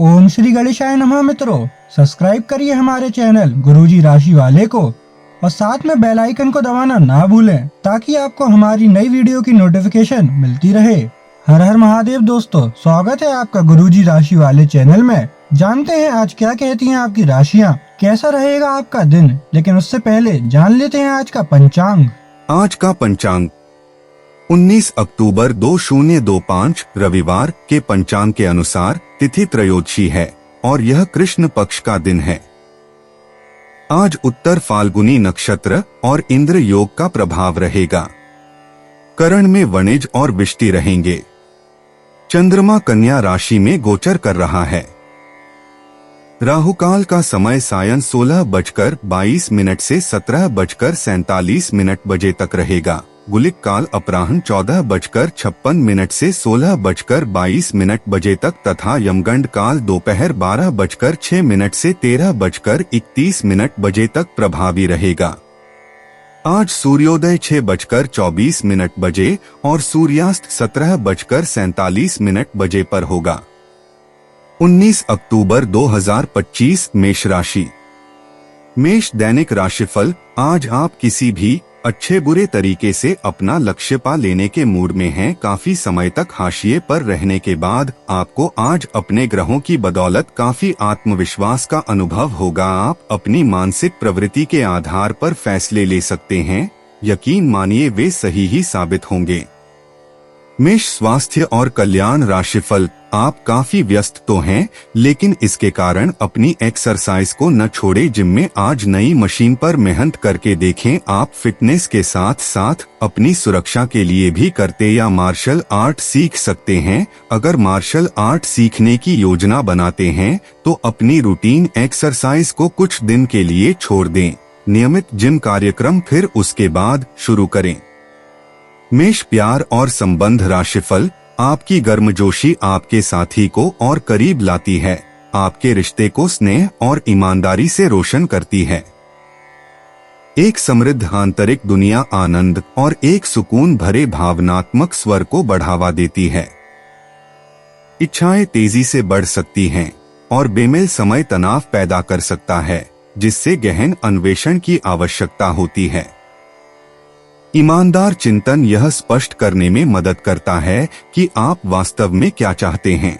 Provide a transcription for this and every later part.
ओम श्री गणेशाय नमः। मित्रों, सब्सक्राइब करिए हमारे चैनल गुरुजी राशि वाले को और साथ में बेल आइकन को दबाना ना भूलें ताकि आपको हमारी नई वीडियो की नोटिफिकेशन मिलती रहे। हर हर महादेव दोस्तों, स्वागत है आपका गुरुजी राशि वाले चैनल में। जानते हैं आज क्या कहती हैं आपकी राशियां, कैसा रहेगा आपका दिन। लेकिन उससे पहले जान लेते हैं आज का पंचांग। आज का पंचांग 19 अक्टूबर 2025 रविवार के पंचांग के अनुसार तिथि त्रयोदशी है और यह कृष्ण पक्ष का दिन है। आज उत्तर फाल्गुनी नक्षत्र और इंद्र योग का प्रभाव रहेगा। करण में वणिज और विष्टि रहेंगे। चंद्रमा कन्या राशि में गोचर कर रहा है। राहुकाल का समय सायं 16:22 से 17:47 बजे तक रहेगा। गुलिक काल अपराह्न 14:56 से 16:22 बजे तक तथा यमगंड काल दोपहर 12:06 से 13:31 बजे तक प्रभावी रहेगा। आज सूर्योदय 6:24 बजे और सूर्यास्त 17:47 बजे पर होगा। 19 अक्टूबर 2025 मेष राशि। मेष दैनिक राशिफल। आज आप किसी भी अच्छे बुरे तरीके से अपना लक्ष्य पा लेने के मूड में हैं। काफी समय तक हाशिए पर रहने के बाद आपको आज अपने ग्रहों की बदौलत काफी आत्मविश्वास का अनुभव होगा। आप अपनी मानसिक प्रवृत्ति के आधार पर फैसले ले सकते हैं। यकीन मानिए वे सही ही साबित होंगे। मेष स्वास्थ्य और कल्याण राशिफल। आप काफी व्यस्त तो हैं, लेकिन इसके कारण अपनी एक्सरसाइज को न छोड़े। जिम में आज नई मशीन पर मेहनत करके देखें। आप फिटनेस के साथ साथ अपनी सुरक्षा के लिए भी करते या मार्शल आर्ट सीख सकते हैं। अगर मार्शल आर्ट सीखने की योजना बनाते हैं तो अपनी रूटीन एक्सरसाइज को कुछ दिन के लिए छोड़ दें। नियमित जिम कार्यक्रम फिर उसके बाद शुरू करें। मेष प्यार और संबंध राशिफल। आपकी गर्मजोशी आपके साथी को और करीब लाती है। आपके रिश्ते को स्नेह और ईमानदारी से रोशन करती है। एक समृद्ध आंतरिक दुनिया आनंद और एक सुकून भरे भावनात्मक स्वर को बढ़ावा देती है। इच्छाएं तेजी से बढ़ सकती हैं और बेमेल समय तनाव पैदा कर सकता है, जिससे गहन अन्वेषण की आवश्यकता होती है। ईमानदार चिंतन यह स्पष्ट करने में मदद करता है कि आप वास्तव में क्या चाहते हैं।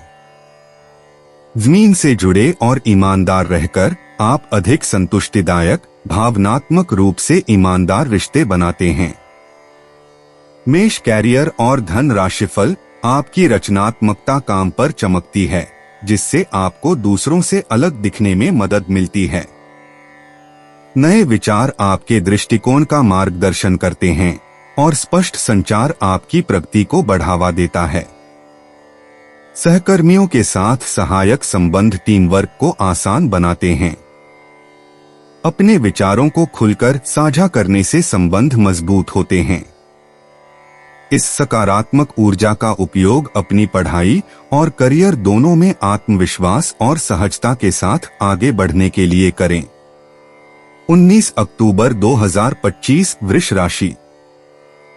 जमीन से जुड़े और ईमानदार रहकर आप अधिक संतुष्टिदायक, भावनात्मक रूप से ईमानदार रिश्ते बनाते हैं। मेष कैरियर और धन राशिफल। आपकी रचनात्मकता काम पर चमकती है, जिससे आपको दूसरों से अलग दिखने में मदद मिलती है। नए विचार आपके दृष्टिकोण का मार्गदर्शन करते हैं और स्पष्ट संचार आपकी प्रगति को बढ़ावा देता है। सहकर्मियों के साथ सहायक संबंध टीम वर्क को आसान बनाते हैं। अपने विचारों को खुलकर साझा करने से संबंध मजबूत होते हैं। इस सकारात्मक ऊर्जा का उपयोग अपनी पढ़ाई और करियर दोनों में आत्मविश्वास और सहजता के साथ आगे बढ़ने के लिए करें। 19 अक्टूबर 2025 वृष राशि।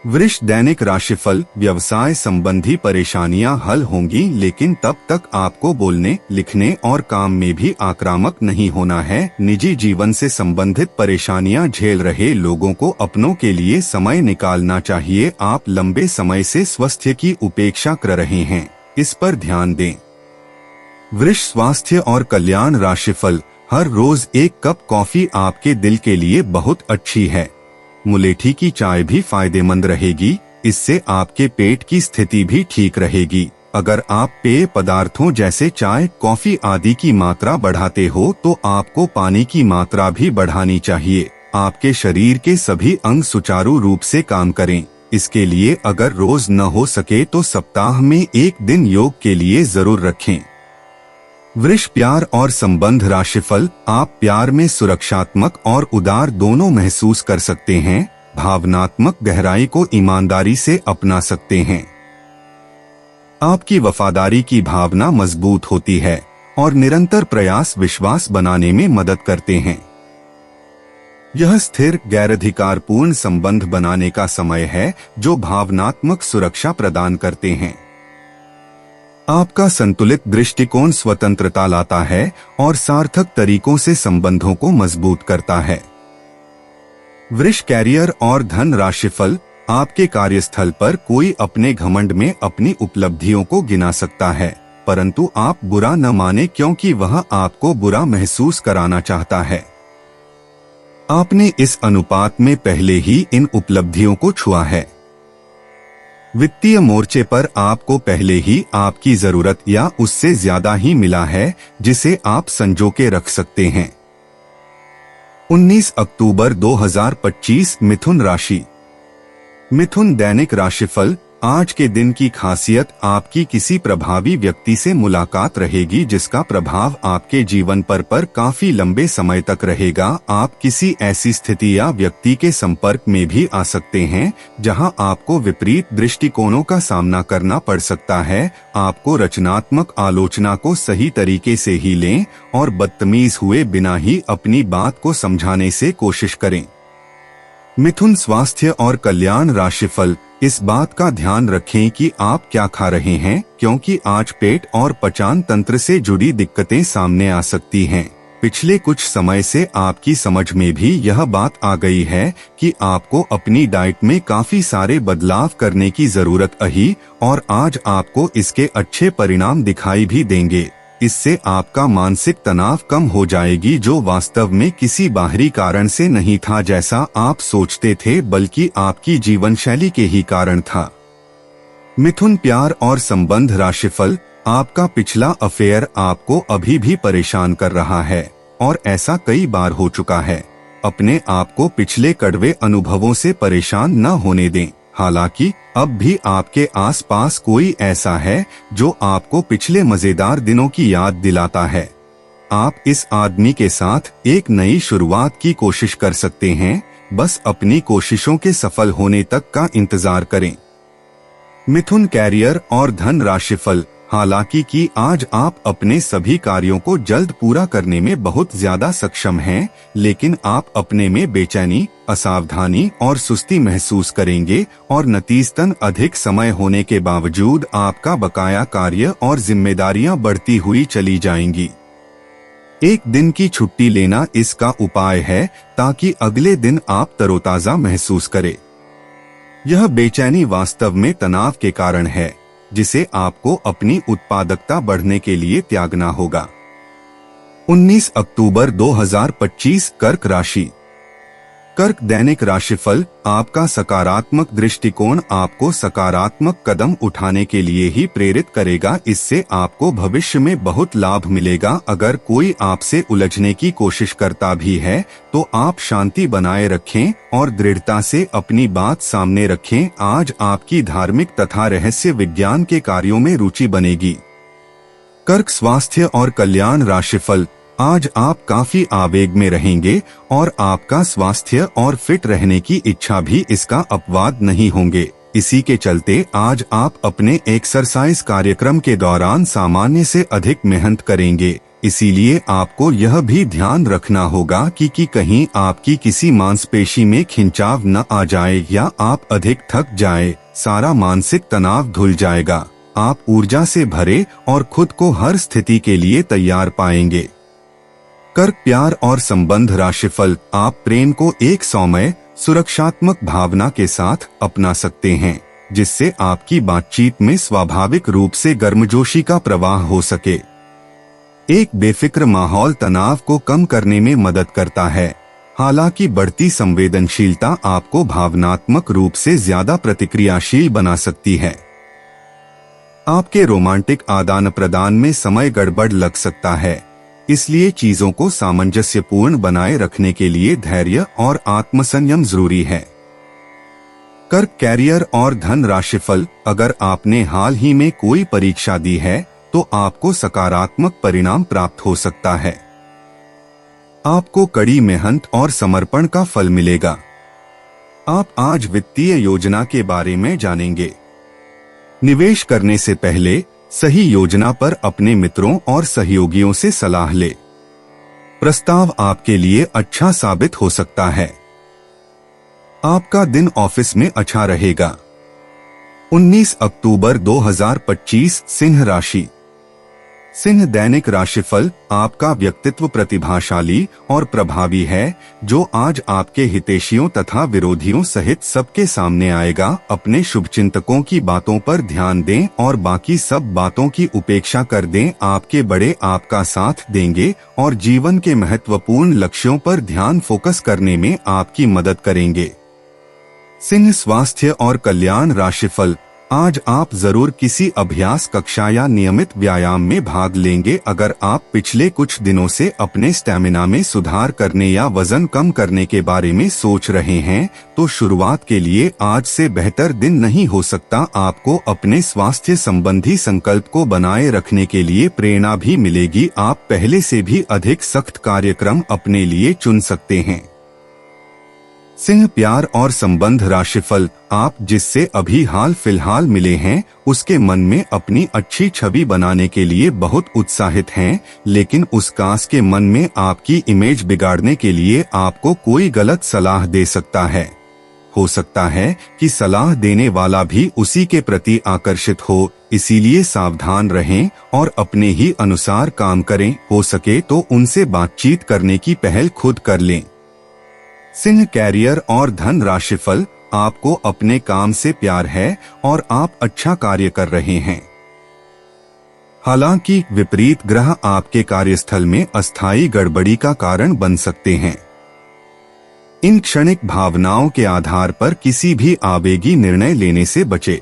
वृष दैनिक राशिफल। व्यवसाय संबंधी परेशानियां हल होंगी, लेकिन तब तक आपको बोलने, लिखने और काम में भी आक्रामक नहीं होना है। निजी जीवन से संबंधित परेशानियां झेल रहे लोगों को अपनों के लिए समय निकालना चाहिए। आप लंबे समय से स्वास्थ्य की उपेक्षा कर रहे हैं, इस पर ध्यान दें। वृष स्वास्थ्य और कल्याण राशिफल। हर रोज एक कप कॉफी आपके दिल के लिए बहुत अच्छी है। मुलेठी की चाय भी फायदेमंद रहेगी, इससे आपके पेट की स्थिति भी ठीक रहेगी। अगर आप पेय पदार्थों जैसे चाय, कॉफी आदि की मात्रा बढ़ाते हो तो आपको पानी की मात्रा भी बढ़ानी चाहिए। आपके शरीर के सभी अंग सुचारू रूप से काम करें। इसके लिए अगर रोज न हो सके तो सप्ताह में एक दिन योग के लिए जरूर रखें। वृष प्यार और संबंध राशिफल। आप प्यार में सुरक्षात्मक और उदार दोनों महसूस कर सकते हैं। भावनात्मक गहराई को ईमानदारी से अपना सकते हैं। आपकी वफादारी की भावना मजबूत होती है और निरंतर प्रयास विश्वास बनाने में मदद करते हैं। यह स्थिर गैराधिकारपूर्ण संबंध बनाने का समय है जो भावनात्मक सुरक्षा प्रदान करते हैं। आपका संतुलित दृष्टिकोण स्वतंत्रता लाता है और सार्थक तरीकों से संबंधों को मजबूत करता है। वृष कैरियर और धन राशिफल। आपके कार्यस्थल पर कोई अपने घमंड में अपनी उपलब्धियों को गिना सकता है, परंतु आप बुरा न माने क्योंकि वह आपको बुरा महसूस कराना चाहता है। आपने इस अनुपात में पहले ही इन उपलब्धियों को छुआ है। वित्तीय मोर्चे पर आपको पहले ही आपकी जरूरत या उससे ज्यादा ही मिला है, जिसे आप संजो के रख सकते हैं। 19 अक्टूबर 2025 मिथुन राशि। मिथुन दैनिक राशिफल। आज के दिन की खासियत, आपकी किसी प्रभावी व्यक्ति से मुलाकात रहेगी जिसका प्रभाव आपके जीवन पर काफी लंबे समय तक रहेगा। आप किसी ऐसी स्थिति या व्यक्ति के संपर्क में भी आ सकते हैं जहां आपको विपरीत दृष्टिकोणों का सामना करना पड़ सकता है। आपको रचनात्मक आलोचना को सही तरीके से ही लें और बदतमीज हुए बिना ही अपनी बात को समझाने से कोशिश करें। मिथुन स्वास्थ्य और कल्याण राशिफल। इस बात का ध्यान रखें कि आप क्या खा रहे हैं, क्योंकि आज पेट और पचान तंत्र से जुड़ी दिक्कतें सामने आ सकती हैं। पिछले कुछ समय से आपकी समझ में भी यह बात आ गई है कि आपको अपनी डाइट में काफी सारे बदलाव करने की जरूरत है और आज आपको इसके अच्छे परिणाम दिखाई भी देंगे। इससे आपका मानसिक तनाव कम हो जाएगी, जो वास्तव में किसी बाहरी कारण से नहीं था जैसा आप सोचते थे, बल्कि आपकी जीवन शैली के ही कारण था। मिथुन प्यार और संबंध राशिफल। आपका पिछला अफेयर आपको अभी भी परेशान कर रहा है और ऐसा कई बार हो चुका है। अपने आप को पिछले कड़वे अनुभवों से परेशान न होने दें। हालांकि अब भी आपके आसपास कोई ऐसा है जो आपको पिछले मजेदार दिनों की याद दिलाता है। आप इस आदमी के साथ एक नई शुरुआत की कोशिश कर सकते हैं, बस अपनी कोशिशों के सफल होने तक का इंतजार करें। मिथुन कैरियर और धन राशिफल। हालांकि कि आज आप अपने सभी कार्यों को जल्द पूरा करने में बहुत ज्यादा सक्षम हैं, लेकिन आप अपने में बेचैनी, असावधानी और सुस्ती महसूस करेंगे और नतीजतन अधिक समय होने के बावजूद आपका बकाया कार्य और जिम्मेदारियां बढ़ती हुई चली जाएंगी। एक दिन की छुट्टी लेना इसका उपाय है, ताकि अगले दिन आप तरोताजा महसूस करें। यह बेचैनी वास्तव में तनाव के कारण है, जिसे आपको अपनी उत्पादकता बढ़ने के लिए त्यागना होगा। 19 अक्टूबर 2025 कर्क राशि। कर्क दैनिक राशिफल। आपका सकारात्मक दृष्टिकोण आपको सकारात्मक कदम उठाने के लिए ही प्रेरित करेगा। इससे आपको भविष्य में बहुत लाभ मिलेगा। अगर कोई आपसे उलझने की कोशिश करता भी है तो आप शांति बनाए रखें और दृढ़ता से अपनी बात सामने रखें। आज आपकी धार्मिक तथा रहस्य विज्ञान के कार्यों में रुचि बनेगी। कर्क स्वास्थ्य और कल्याण राशिफल। आज आप काफी आवेग में रहेंगे और आपका स्वास्थ्य और फिट रहने की इच्छा भी इसका अपवाद नहीं होंगे। इसी के चलते आज आप अपने एक्सरसाइज कार्यक्रम के दौरान सामान्य से अधिक मेहनत करेंगे। इसीलिए आपको यह भी ध्यान रखना होगा कि कहीं आपकी किसी मांसपेशी में खिंचाव न आ जाए या आप अधिक थक जाए। सारा मानसिक तनाव धुल जाएगा। आप ऊर्जा से भरे और खुद को हर स्थिति के लिए तैयार पाएंगे। कर्क प्यार और संबंध राशिफल। आप प्रेम को एक सौम्य, सुरक्षात्मक भावना के साथ अपना सकते हैं, जिससे आपकी बातचीत में स्वाभाविक रूप से गर्मजोशी का प्रवाह हो सके। एक बेफिक्र माहौल तनाव को कम करने में मदद करता है। हालांकि बढ़ती संवेदनशीलता आपको भावनात्मक रूप से ज्यादा प्रतिक्रियाशील बना सकती है। आपके रोमांटिक आदान प्रदान में समय गड़बड़ लग सकता है, इसलिए चीजों को सामंजस्यपूर्ण बनाए रखने के लिए धैर्य और आत्मसंयम जरूरी है। कर्क कैरियर और धन राशिफल। अगर आपने हाल ही में कोई परीक्षा दी है तो आपको सकारात्मक परिणाम प्राप्त हो सकता है। आपको कड़ी मेहनत और समर्पण का फल मिलेगा। आप आज वित्तीय योजना के बारे में जानेंगे। निवेश करने से पहले सही योजना पर अपने मित्रों और सहयोगियों से सलाह ले। प्रस्ताव आपके लिए अच्छा साबित हो सकता है। आपका दिन ऑफिस में अच्छा रहेगा। 19 अक्टूबर 2025 सिंह राशि। सिंह दैनिक राशिफल आपका व्यक्तित्व प्रतिभाशाली और प्रभावी है, जो आज आपके हितैषियों तथा विरोधियों सहित सबके सामने आएगा। अपने शुभचिंतकों की बातों पर ध्यान दें और बाकी सब बातों की उपेक्षा कर दें। आपके बड़े आपका साथ देंगे और जीवन के महत्वपूर्ण लक्ष्यों पर ध्यान फोकस करने में आपकी मदद करेंगे। सिंह स्वास्थ्य और कल्याण राशिफल। आज आप जरूर किसी अभ्यास कक्षा या नियमित व्यायाम में भाग लेंगे। अगर आप पिछले कुछ दिनों से अपने स्टैमिना में सुधार करने या वजन कम करने के बारे में सोच रहे हैं, तो शुरुआत के लिए आज से बेहतर दिन नहीं हो सकता। आपको अपने स्वास्थ्य संबंधी संकल्प को बनाए रखने के लिए प्रेरणा भी मिलेगी। आप पहले से भी अधिक सख्त कार्यक्रम अपने लिए चुन सकते हैं। सिंह प्यार और संबंध राशिफल। आप जिससे अभी हाल फिलहाल मिले हैं, उसके मन में अपनी अच्छी छवि बनाने के लिए बहुत उत्साहित हैं, लेकिन उस कास के मन में आपकी इमेज बिगाड़ने के लिए आपको कोई गलत सलाह दे सकता है। हो सकता है कि सलाह देने वाला भी उसी के प्रति आकर्षित हो, इसीलिए सावधान रहें और अपने ही अनुसार काम करें। हो सके तो उनसे बातचीत करने की पहल खुद कर लें। सिंह कैरियर और धन राशिफल। आपको अपने काम से प्यार है और आप अच्छा कार्य कर रहे हैं। हालांकि विपरीत ग्रह आपके कार्यस्थल में अस्थायी गड़बड़ी का कारण बन सकते हैं। इन क्षणिक भावनाओं के आधार पर किसी भी आवेगी निर्णय लेने से बचें।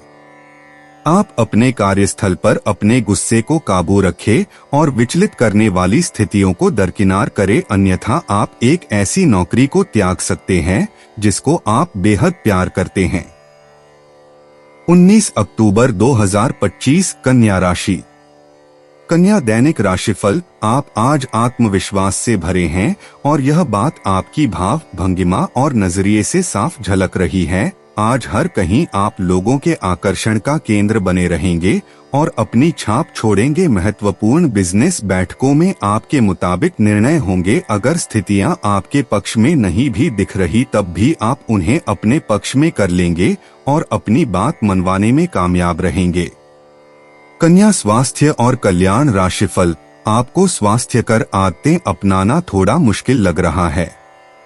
आप अपने कार्यस्थल पर अपने गुस्से को काबू रखें और विचलित करने वाली स्थितियों को दरकिनार करें, अन्यथा आप एक ऐसी नौकरी को त्याग सकते हैं जिसको आप बेहद प्यार करते हैं। 19 अक्टूबर 2025 कन्या राशि। कन्या दैनिक राशिफल। आप आज आत्मविश्वास से भरे हैं और यह बात आपकी भाव भंगिमा और नजरिए से साफ झलक रही है। आज हर कहीं आप लोगों के आकर्षण का केंद्र बने रहेंगे और अपनी छाप छोड़ेंगे। महत्वपूर्ण बिजनेस बैठकों में आपके मुताबिक निर्णय होंगे। अगर स्थितियां आपके पक्ष में नहीं भी दिख रही, तब भी आप उन्हें अपने पक्ष में कर लेंगे और अपनी बात मनवाने में कामयाब रहेंगे। कन्या स्वास्थ्य और कल्याण राशिफल। आपको स्वास्थ्यकर आदतें अपनाना थोड़ा मुश्किल लग रहा है।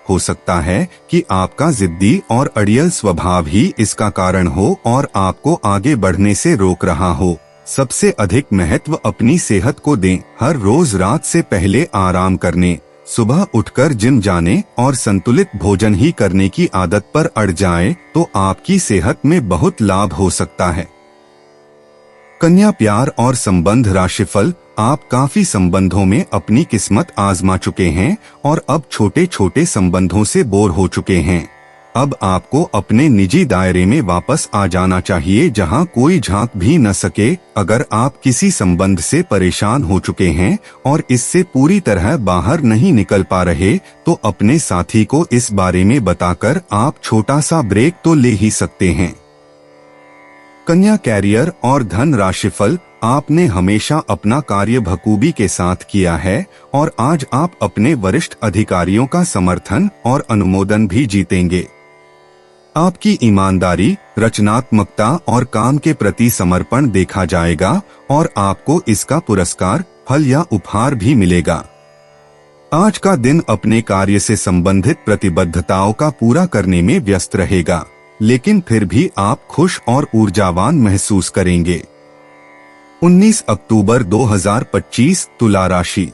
हो सकता है कि आपका जिद्दी और अड़ियल स्वभाव ही इसका कारण हो और आपको आगे बढ़ने से रोक रहा हो। सबसे अधिक महत्व अपनी सेहत को दें। हर रोज रात से पहले आराम करने, सुबह उठकर जिम जाने और संतुलित भोजन ही करने की आदत पर अड़ जाएं, तो आपकी सेहत में बहुत लाभ हो सकता है। कन्या प्यार और संबंध राशिफल। आप काफी संबंधों में अपनी किस्मत आजमा चुके हैं और अब छोटे छोटे संबंधों से बोर हो चुके हैं। अब आपको अपने निजी दायरे में वापस आ जाना चाहिए, जहां कोई झांक भी न सके। अगर आप किसी संबंध से परेशान हो चुके हैं और इससे पूरी तरह बाहर नहीं निकल पा रहे, तो अपने साथी को इस बारे में बताकर आप छोटा सा ब्रेक तो ले ही सकते हैं। कन्या कैरियर और धन राशिफल। आपने हमेशा अपना कार्य बखूबी के साथ किया है और आज आप अपने वरिष्ठ अधिकारियों का समर्थन और अनुमोदन भी जीतेंगे। आपकी ईमानदारी, रचनात्मकता और काम के प्रति समर्पण देखा जाएगा और आपको इसका पुरस्कार, फल या उपहार भी मिलेगा। आज का दिन अपने कार्य से संबंधित प्रतिबद्धताओं का पूरा करने में व्यस्त रहेगा, लेकिन फिर भी आप खुश और ऊर्जावान महसूस करेंगे। 19 अक्टूबर 2025 तुला राशि।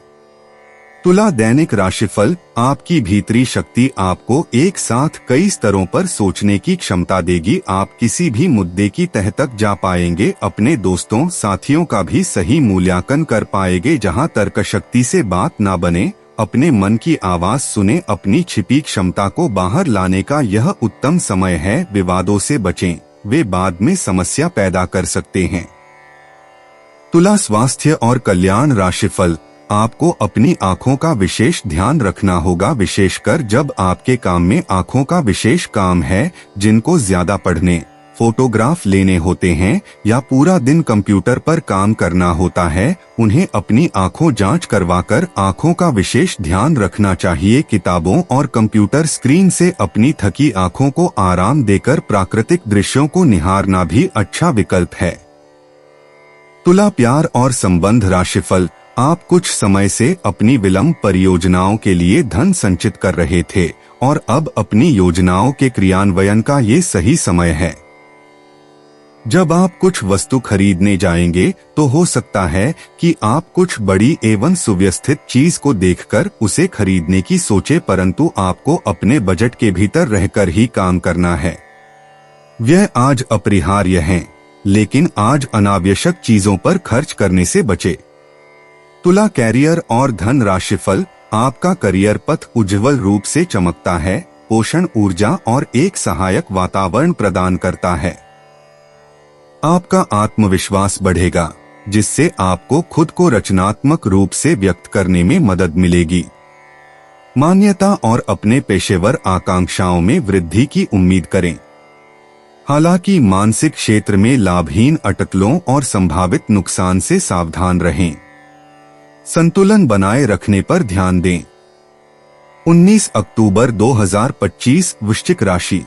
तुला दैनिक राशिफल। आपकी भीतरी शक्ति आपको एक साथ कई स्तरों पर सोचने की क्षमता देगी। आप किसी भी मुद्दे की तह तक जा पाएंगे। अपने दोस्तों साथियों का भी सही मूल्यांकन कर पाएंगे। जहां तर्कशक्ति से बात ना बने, अपने मन की आवाज सुने। अपनी छिपी क्षमता को बाहर लाने का यह उत्तम समय है। विवादों से बचें, वे बाद में समस्या पैदा कर सकते हैं। तुला स्वास्थ्य और कल्याण राशिफल। आपको अपनी आँखों का विशेष ध्यान रखना होगा, विशेषकर जब आपके काम में आँखों का विशेष काम है। जिनको ज्यादा पढ़ने, फोटोग्राफ लेने होते हैं या पूरा दिन कंप्यूटर पर काम करना होता है, उन्हें अपनी आंखों जांच करवाकर आंखों का विशेष ध्यान रखना चाहिए। किताबों और कंप्यूटर स्क्रीन से अपनी थकी आंखों को आराम देकर प्राकृतिक दृश्यों को निहारना भी अच्छा विकल्प है। तुला, प्यार और संबंध राशिफल। आप कुछ समय से अपनी विलंब परियोजनाओं के लिए धन संचित कर रहे थे और अब अपनी योजनाओं के क्रियान्वयन का ये सही समय है। जब आप कुछ वस्तु खरीदने जाएंगे तो हो सकता है कि आप कुछ बड़ी एवं सुव्यवस्थित चीज को देखकर उसे खरीदने की सोचे, परंतु आपको अपने बजट के भीतर रहकर ही काम करना है। व्यय आज अपरिहार्य हैं, लेकिन आज अनावश्यक चीजों पर खर्च करने से बचे। तुला, कैरियर और धन राशिफल। आपका करियर पथ उज्जवल रूप से चमकता है, पोषण, ऊर्जा और एक सहायक वातावरण प्रदान करता है। आपका आत्मविश्वास बढ़ेगा, जिससे आपको खुद को रचनात्मक रूप से व्यक्त करने में मदद मिलेगी। मान्यता और अपने पेशेवर आकांक्षाओं में वृद्धि की उम्मीद करें। हालांकि मानसिक क्षेत्र में लाभहीन अटकलों और संभावित नुकसान से सावधान रहें। संतुलन बनाए रखने पर ध्यान दें। 19 अक्टूबर 2025 वृश्चिक राशि।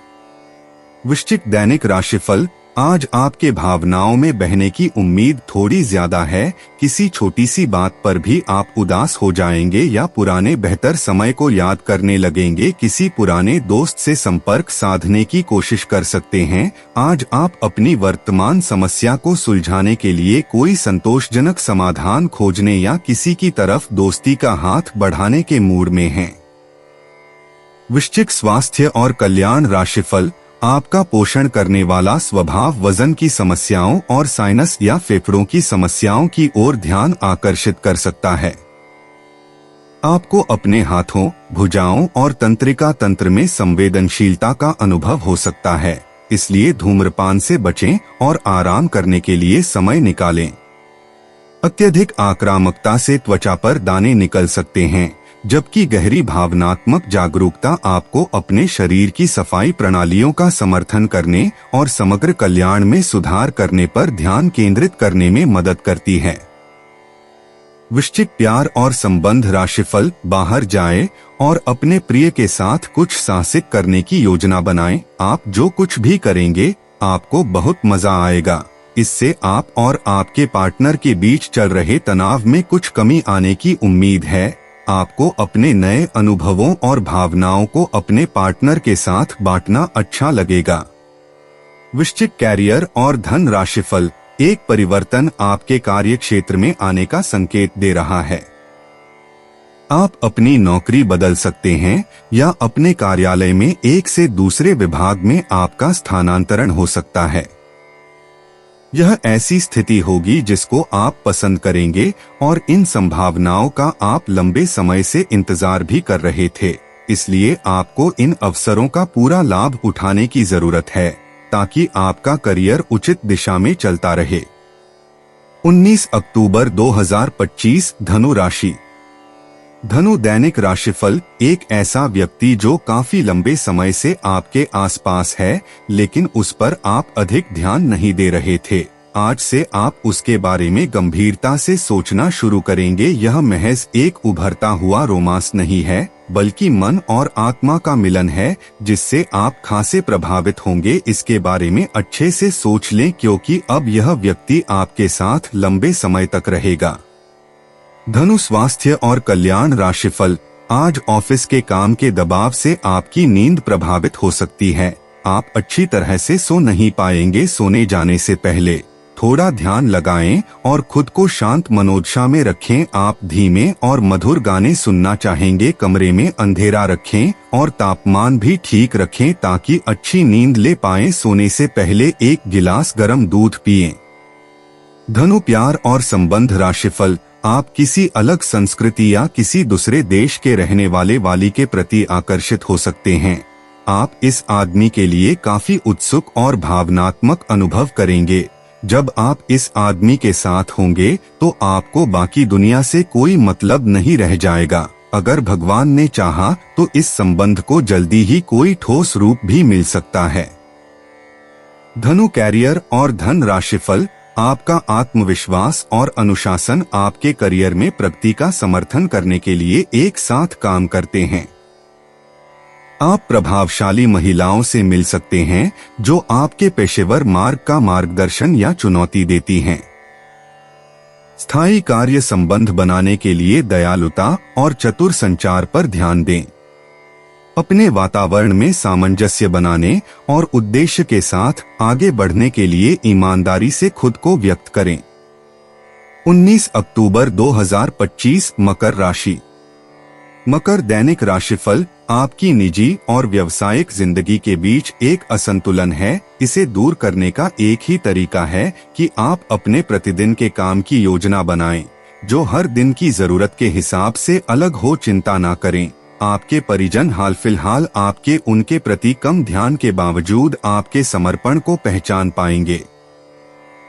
वृश्चिक दैनिक राशिफल। आज आपके भावनाओं में बहने की उम्मीद थोड़ी ज्यादा है। किसी छोटी सी बात पर भी आप उदास हो जाएंगे या पुराने बेहतर समय को याद करने लगेंगे। किसी पुराने दोस्त से संपर्क साधने की कोशिश कर सकते हैं। आज आप अपनी वर्तमान समस्या को सुलझाने के लिए कोई संतोषजनक समाधान खोजने या किसी की तरफ दोस्ती का हाथ बढ़ाने के मूड में हैं। वृश्चिक स्वास्थ्य और कल्याण राशिफल। आपका पोषण करने वाला स्वभाव वजन की समस्याओं और साइनस या फेफड़ों की समस्याओं की ओर ध्यान आकर्षित कर सकता है। आपको अपने हाथों, भुजाओं और तंत्रिका तंत्र में संवेदनशीलता का अनुभव हो सकता है, इसलिए धूम्रपान से बचें और आराम करने के लिए समय निकालें। अत्यधिक आक्रामकता से त्वचा पर दाने निकल सकते हैं, जबकि गहरी भावनात्मक जागरूकता आपको अपने शरीर की सफाई प्रणालियों का समर्थन करने और समग्र कल्याण में सुधार करने पर ध्यान केंद्रित करने में मदद करती है। वृश्चिक, प्यार और संबंध राशिफल। बाहर जाएं और अपने प्रिय के साथ कुछ साहसिक करने की योजना बनाएं। आप जो कुछ भी करेंगे, आपको बहुत मजा आएगा। इससे आप और आपके पार्टनर के बीच चल रहे तनाव में कुछ कमी आने की उम्मीद है। आपको अपने नए अनुभवों और भावनाओं को अपने पार्टनर के साथ बांटना अच्छा लगेगा। वृश्चिक, कैरियर और धन राशिफल। एक परिवर्तन आपके कार्य क्षेत्र में आने का संकेत दे रहा है। आप अपनी नौकरी बदल सकते हैं या अपने कार्यालय में एक से दूसरे विभाग में आपका स्थानांतरण हो सकता है। यह ऐसी स्थिति होगी जिसको आप पसंद करेंगे और इन संभावनाओं का आप लंबे समय से इंतजार भी कर रहे थे। इसलिए आपको इन अवसरों का पूरा लाभ उठाने की जरूरत है ताकि आपका करियर उचित दिशा में चलता रहे। 19 अक्टूबर 2025 धनु राशि। धनु दैनिक राशिफल। एक ऐसा व्यक्ति जो काफी लंबे समय से आपके आसपास है, लेकिन उस पर आप अधिक ध्यान नहीं दे रहे थे, आज से आप उसके बारे में गंभीरता से सोचना शुरू करेंगे। यह महज एक उभरता हुआ रोमांस नहीं है, बल्कि मन और आत्मा का मिलन है जिससे आप खासे प्रभावित होंगे। इसके बारे में अच्छे से सोच लें, क्योंकि अब यह व्यक्ति आपके साथ लंबे समय तक रहेगा। धनु स्वास्थ्य और कल्याण राशिफल। आज ऑफिस के काम के दबाव से आपकी नींद प्रभावित हो सकती है। आप अच्छी तरह से सो नहीं पाएंगे। सोने जाने से पहले थोड़ा ध्यान लगाएं और खुद को शांत मनोदशा में रखें। आप धीमे और मधुर गाने सुनना चाहेंगे। कमरे में अंधेरा रखें और तापमान भी ठीक रखें ताकि अच्छी नींद ले पाएं। सोने से पहले एक गिलास गर्म दूध पिएं। धनु प्यार और संबंध राशिफल। आप किसी अलग संस्कृति या किसी दूसरे देश के रहने वाली के प्रति आकर्षित हो सकते हैं। आप इस आदमी के लिए काफी उत्सुक और भावनात्मक अनुभव करेंगे। जब आप इस आदमी के साथ होंगे तो आपको बाकी दुनिया से कोई मतलब नहीं रह जाएगा। अगर भगवान ने चाहा तो इस संबंध को जल्दी ही कोई ठोस रूप भी मिल सकता है। धनु कैरियर और धन राशिफल, आपका आत्मविश्वास और अनुशासन आपके करियर में प्रगति का समर्थन करने के लिए एक साथ काम करते हैं। आप प्रभावशाली महिलाओं से मिल सकते हैं जो आपके पेशेवर मार्ग का मार्गदर्शन या चुनौती देती हैं। स्थायी कार्य संबंध बनाने के लिए दयालुता और चतुर संचार पर ध्यान दें। अपने वातावरण में सामंजस्य बनाने और उद्देश्य के साथ आगे बढ़ने के लिए ईमानदारी से खुद को व्यक्त करें। 19 अक्टूबर 2025 मकर राशि। मकर दैनिक राशिफल, आपकी निजी और व्यावसायिक जिंदगी के बीच एक असंतुलन है। इसे दूर करने का एक ही तरीका है कि आप अपने प्रतिदिन के काम की योजना बनाएं, जो हर दिन की जरूरत के हिसाब से अलग हो। चिंता ना करें, आपके परिजन हाल फिलहाल आपके उनके प्रति कम ध्यान के बावजूद आपके समर्पण को पहचान पाएंगे।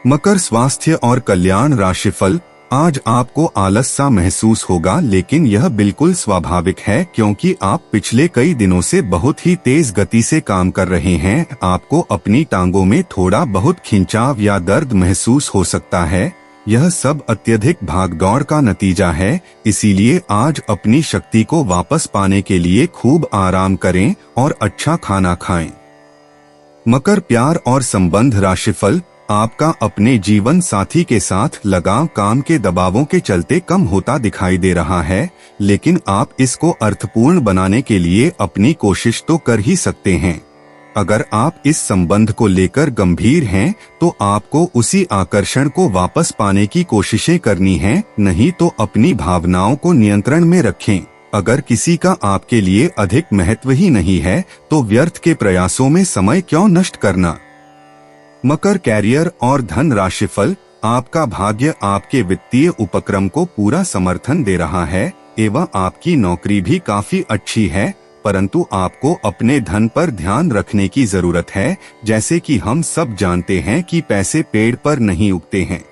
मकर स्वास्थ्य और कल्याण राशिफल, आज आपको आलस सा महसूस होगा, लेकिन यह बिल्कुल स्वाभाविक है क्योंकि आप पिछले कई दिनों से बहुत ही तेज गति से काम कर रहे हैं। आपको अपनी टांगों में थोड़ा बहुत खिंचाव या दर्द महसूस हो सकता है। यह सब अत्यधिक भागदौड़ का नतीजा है, इसीलिए आज अपनी शक्ति को वापस पाने के लिए खूब आराम करें और अच्छा खाना खाएं। मकर प्यार और संबंध राशिफल, आपका अपने जीवन साथी के साथ लगाव काम के दबावों के चलते कम होता दिखाई दे रहा है, लेकिन आप इसको अर्थपूर्ण बनाने के लिए अपनी कोशिश तो कर ही सकते हैं। अगर आप इस संबंध को लेकर गंभीर हैं, तो आपको उसी आकर्षण को वापस पाने की कोशिशें करनी हैं, नहीं तो अपनी भावनाओं को नियंत्रण में रखें। अगर किसी का आपके लिए अधिक महत्व ही नहीं है, तो व्यर्थ के प्रयासों में समय क्यों नष्ट करना। मकर कैरियर और धन राशिफल, आपका भाग्य आपके वित्तीय उपक्रम को पूरा समर्थन दे रहा है एवं आपकी नौकरी भी काफी अच्छी है, परंतु आपको अपने धन पर ध्यान रखने की जरूरत है। जैसे कि हम सब जानते हैं कि पैसे पेड़ पर नहीं उगते हैं।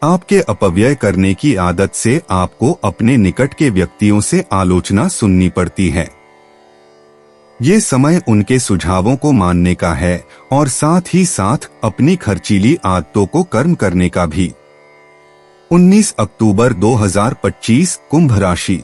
आपके अपव्यय करने की आदत से आपको अपने निकट के व्यक्तियों से आलोचना सुननी पड़ती है। ये समय उनके सुझावों को मानने का है और साथ ही साथ अपनी खर्चीली आदतों को कर्म करने का भी। 19 अक्टूबर 2025 कुंभ राशि।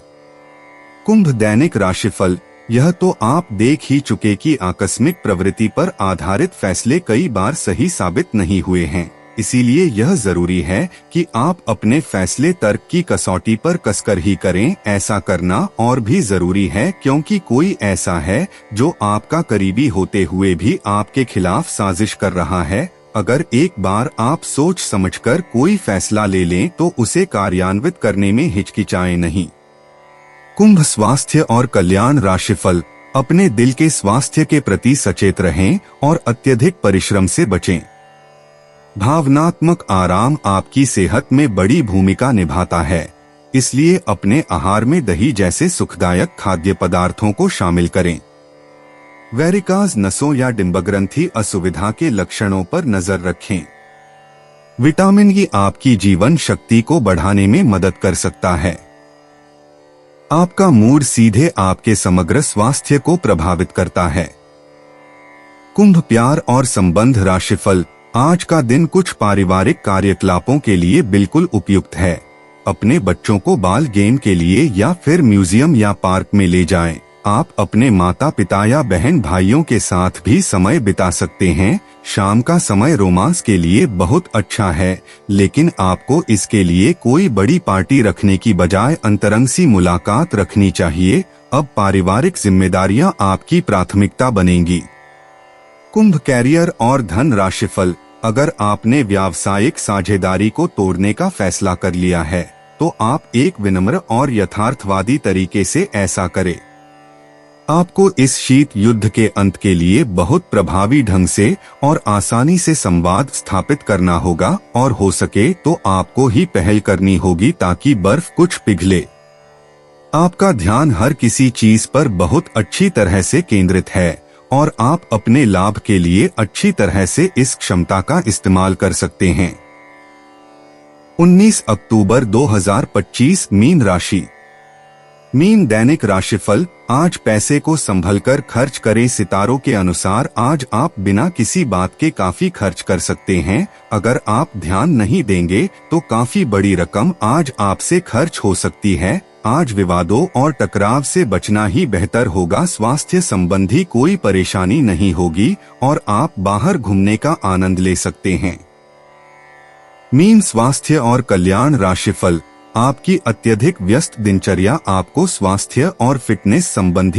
कुंभ दैनिक राशिफल, यह तो आप देख ही चुके कि आकस्मिक प्रवृत्ति पर आधारित फैसले कई बार सही साबित नहीं हुए हैं। इसीलिए यह जरूरी है कि आप अपने फैसले तर्क की कसौटी पर कसकर ही करें। ऐसा करना और भी जरूरी है क्योंकि कोई ऐसा है जो आपका करीबी होते हुए भी आपके खिलाफ साजिश कर रहा है। अगर एक बार आप सोच समझकर कोई फैसला ले लें तो उसे कार्यान्वित करने में हिचकिचाएं नहीं। कुंभ स्वास्थ्य और कल्याण राशिफल, अपने दिल के स्वास्थ्य के प्रति सचेत रहें और अत्यधिक परिश्रम से बचें। भावनात्मक आराम आपकी सेहत में बड़ी भूमिका निभाता है, इसलिए अपने आहार में दही जैसे सुखदायक खाद्य पदार्थों को शामिल करें। वेरिकाज नसों या डिंबग्रंथि असुविधा के लक्षणों पर नजर रखें। विटामिन ई आपकी जीवन शक्ति को बढ़ाने में मदद कर सकता है। आपका मूड सीधे आपके समग्र स्वास्थ्य को प्रभावित करता है। कुंभ प्यार और संबंध राशिफल, आज का दिन कुछ पारिवारिक कार्यकलापों के लिए बिल्कुल उपयुक्त है। अपने बच्चों को बाल गेम के लिए या फिर म्यूजियम या पार्क में ले जाएं। आप अपने माता पिता या बहन भाइयों के साथ भी समय बिता सकते हैं। शाम का समय रोमांस के लिए बहुत अच्छा है, लेकिन आपको इसके लिए कोई बड़ी पार्टी रखने की बजाय अंतरंग सी मुलाकात रखनी चाहिए। अब पारिवारिक जिम्मेदारियां आपकी प्राथमिकता बनेंगी। कुंभ कैरियर और धन राशिफल, अगर आपने व्यावसायिक साझेदारी को तोड़ने का फैसला कर लिया है, तो आप एक विनम्र और यथार्थवादी तरीके से ऐसा करें। आपको इस शीत युद्ध के अंत के लिए बहुत प्रभावी ढंग से और आसानी से संवाद स्थापित करना होगा और हो सके तो आपको ही पहल करनी होगी ताकि बर्फ कुछ पिघले। आपका ध्यान हर किसी चीज पर बहुत अच्छी तरह से केंद्रित है और आप अपने लाभ के लिए अच्छी तरह से इस क्षमता का इस्तेमाल कर सकते हैं। 19 अक्टूबर 2025 मीन राशि। मीन दैनिक राशिफल, आज पैसे को संभलकर खर्च करें। सितारों के अनुसार आज आप बिना किसी बात के काफी खर्च कर सकते हैं। अगर आप ध्यान नहीं देंगे तो काफी बड़ी रकम आज आपसे खर्च हो सकती है। आज विवादों और टकराव से बचना ही बेहतर होगा। स्वास्थ्य संबंधी कोई परेशानी नहीं होगी और आप बाहर घूमने का आनंद ले सकते हैं। मीन, स्वास्थ्य और कल्याण राशिफल। आपकी अत्यधिक व्यस्त दिनचर्या आपको स्वास्थ्य और फिटनेस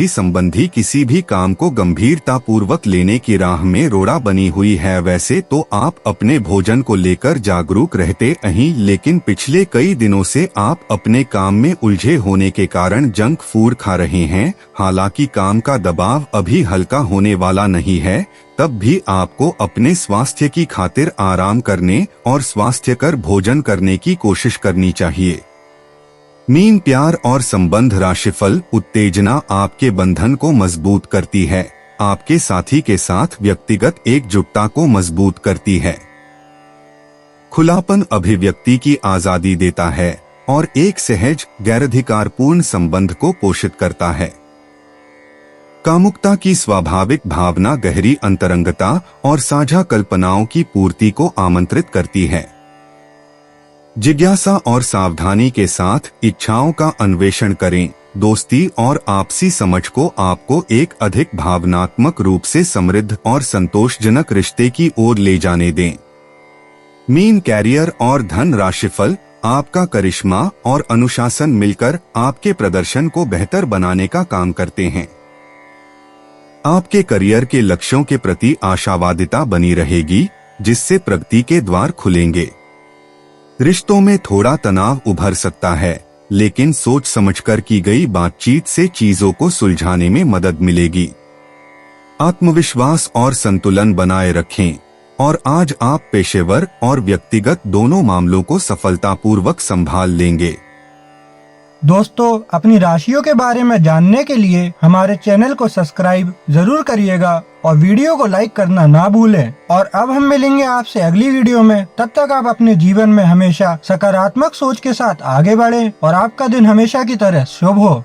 संबंधी किसी भी काम को गंभीरता पूर्वक लेने की राह में रोड़ा बनी हुई है। वैसे तो आप अपने भोजन को लेकर जागरूक रहते हैं, लेकिन पिछले कई दिनों से आप अपने काम में उलझे होने के कारण जंक फूड खा रहे हैं। हालांकि काम का दबाव अभी हल्का होने वाला नहीं है, तब भी आपको अपने स्वास्थ्य की खातिर आराम करने और स्वास्थ्यकर भोजन करने की कोशिश करनी चाहिए। मीन, प्यार और संबंध राशिफल। उत्तेजना आपके बंधन को मजबूत करती है। आपके साथी के साथ व्यक्तिगत एकजुटता को मजबूत करती है। खुलापन अभिव्यक्ति की आजादी देता है और एक सहज गैराधिकारपूर्ण संबंध को पोषित करता है। कामुकता की स्वाभाविक भावना गहरी अंतरंगता और साझा कल्पनाओं की पूर्ति को आमंत्रित करती है। जिज्ञासा और सावधानी के साथ इच्छाओं का अन्वेषण करें। दोस्ती और आपसी समझ को आपको एक अधिक भावनात्मक रूप से समृद्ध और संतोषजनक रिश्ते की ओर ले जाने दें। मीन, कैरियर और धन राशिफल। आपका करिश्मा और अनुशासन मिलकर आपके प्रदर्शन को बेहतर बनाने का काम करते हैं। आपके करियर के लक्ष्यों के प्रति आशावादिता बनी रहेगी, जिससे प्रगति के द्वार खुलेंगे। रिश्तों में थोड़ा तनाव उभर सकता है, लेकिन सोच समझकर की गई बातचीत से चीजों को सुलझाने में मदद मिलेगी। आत्मविश्वास और संतुलन बनाए रखें और आज आप पेशेवर और व्यक्तिगत दोनों मामलों को सफलतापूर्वक संभाल लेंगे। दोस्तों, अपनी राशियों के बारे में जानने के लिए हमारे चैनल को सब्सक्राइब जरूर करिएगा और वीडियो को लाइक करना ना भूलें। और अब हम मिलेंगे आपसे अगली वीडियो में। तब तक आप अपने जीवन में हमेशा सकारात्मक सोच के साथ आगे बढ़ें और आपका दिन हमेशा की तरह शुभ हो।